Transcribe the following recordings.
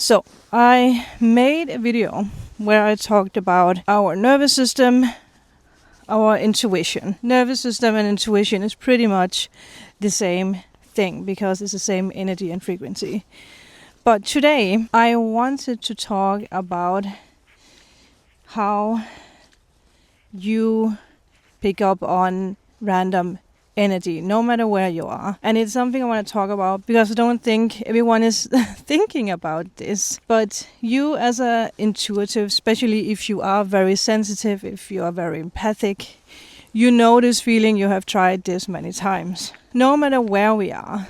So I made a video where I talked about our nervous system, our intuition. Nervous system and intuition is pretty much the same thing because it's the same energy and frequency. But today I wanted to talk about how you pick up on random energy, no matter where you are. And it's something I want to talk about because I don't think everyone is thinking about this. But you as an intuitive, especially if you are very sensitive, if you are very empathic, you know this feeling, you have tried this many times. No matter where we are,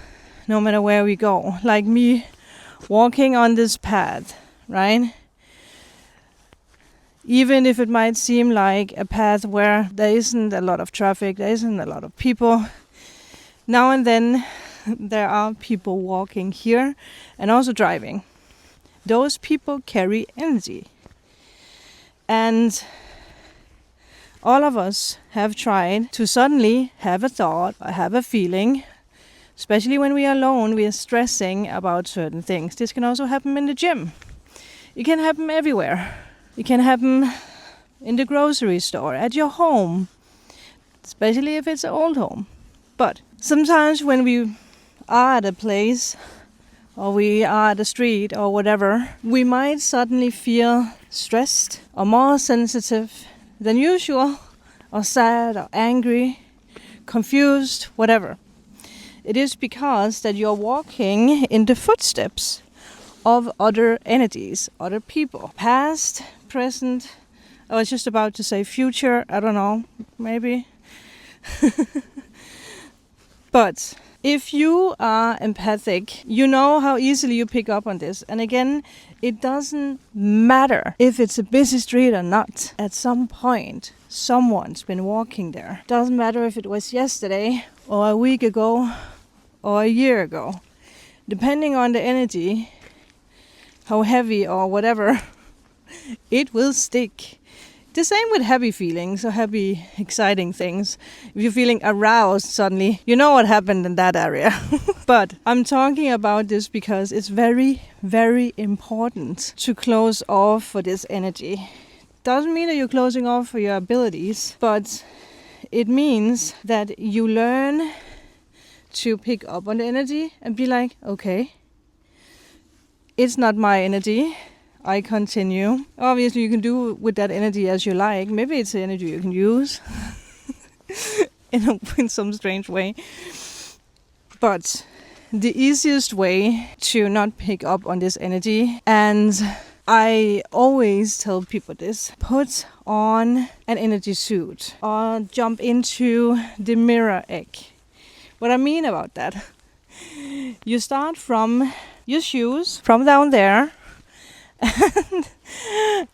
no matter where we go, like me walking on this path, right? Even if it might seem like a path where there isn't a lot of traffic, there isn't a lot of people, now and then there are people walking here and also driving. Those people carry energy. And all of us have tried to suddenly have a thought or have a feeling, especially when we are alone, we are stressing about certain things. This can also happen in the gym. It can happen everywhere. It can happen in the grocery store, at your home, especially if it's an old home. But sometimes when we are at a place or we are at a street or whatever, we might suddenly feel stressed or more sensitive than usual, or sad or angry, confused, whatever. It is because that you're walking in the footsteps of other energies, other people, past, present. I was just about to say future, I don't know, maybe. But if you are empathic, you know how easily you pick up on this. And again, it doesn't matter if it's a busy street or not. At some point, someone's been walking there. Doesn't matter if it was yesterday or a week ago or a year ago. Depending on the energy, how heavy or whatever, it will stick. The same with happy feelings or happy, exciting things. If you're feeling aroused suddenly, you know what happened in that area. But I'm talking about this because it's very, very important to close off for this energy. Doesn't mean that you're closing off for your abilities, but it means that you learn to pick up on the energy and be like, okay, it's not my energy. I continue. Obviously, you can do with that energy as you like. Maybe it's the energy you can use in some strange way. But the easiest way to not pick up on this energy, and I always tell people this, put on an energy suit or jump into the mirror egg. What I mean about that, you start from your shoes, from down there,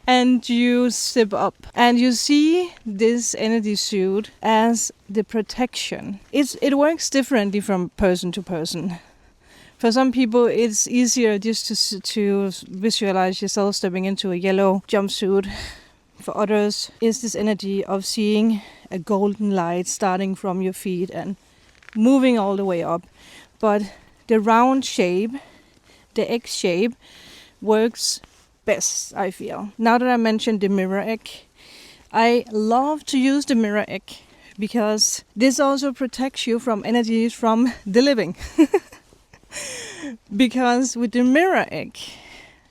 and you zip up and you see this energy suit as the protection. It works differently from person to person. For some people it's easier just to visualize yourself stepping into a yellow jumpsuit. For others it's this energy of seeing a golden light starting from your feet and moving all the way up. But the round shape, the egg shape, works best, I feel. Now that I mentioned the mirror egg, I love to use the mirror egg because this also protects you from energies from the living. Because with the mirror egg,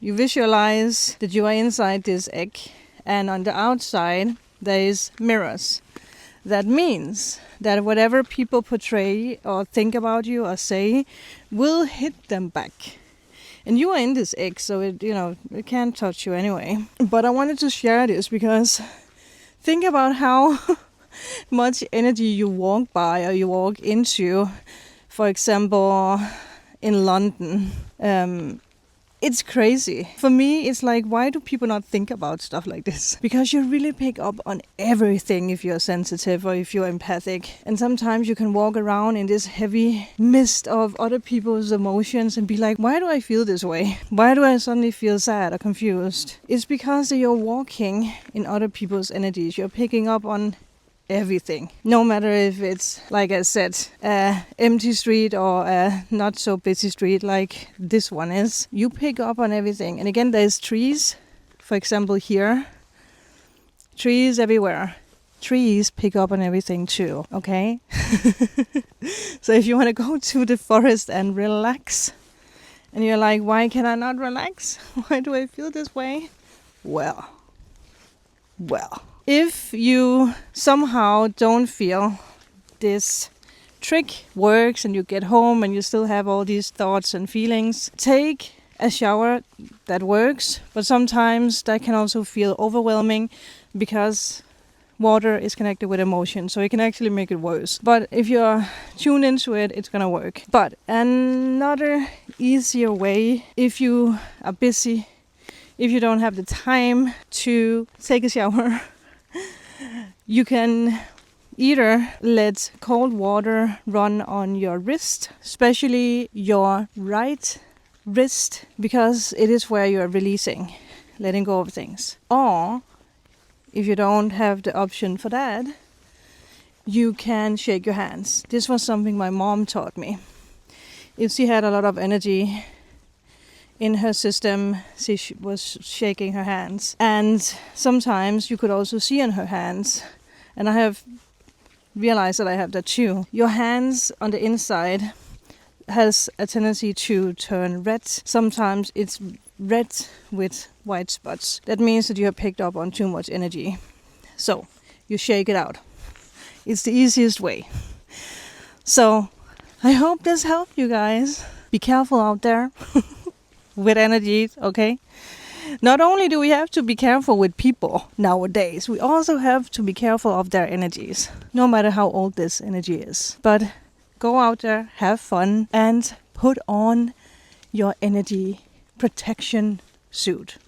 you visualize that you are inside this egg and on the outside there is mirrors. That means that whatever people portray or think about you or say will hit them back. And you are in this egg, so it can't touch you anyway. But I wanted to share this because think about how much energy you walk by or you walk into. For example, in London. It's crazy. For me, it's like, why do people not think about stuff like this? Because you really pick up on everything if you're sensitive or if you're empathic. And sometimes you can walk around in this heavy mist of other people's emotions and be like, why do I feel this way? Why do I suddenly feel sad or confused? It's because you're walking in other people's energies. You're picking up on everything. No matter if it's, like I said, a empty street or a not so busy street like this one is. You pick up on everything. And again, there's trees. For example, here. Trees everywhere. Trees pick up on everything too, okay? So if you want to go to the forest and relax, and you're like, why can I not relax? Why do I feel this way? Well. If you somehow don't feel this trick works and you get home and you still have all these thoughts and feelings, take a shower. That works, but sometimes that can also feel overwhelming because water is connected with emotion, so it can actually make it worse. But if you're tuned into it, it's gonna work. But another easier way, if you are busy, if you don't have the time to take a shower, you can either let cold water run on your wrist, especially your right wrist, because it is where you're releasing, letting go of things. Or if you don't have the option for that, you can shake your hands. This was something my mom taught me. If she had a lot of energy in her system, she was shaking her hands. And sometimes you could also see on her hands, and I have realized that I have that too. Your hands on the inside has a tendency to turn red. Sometimes it's red with white spots. That means that you have picked up on too much energy. So you shake it out. It's the easiest way. So I hope this helped you guys. Be careful out there with energy, okay? Not only do we have to be careful with people nowadays, we also have to be careful of their energies, no matter how old this energy is. But go out there, have fun, and put on your energy protection suit.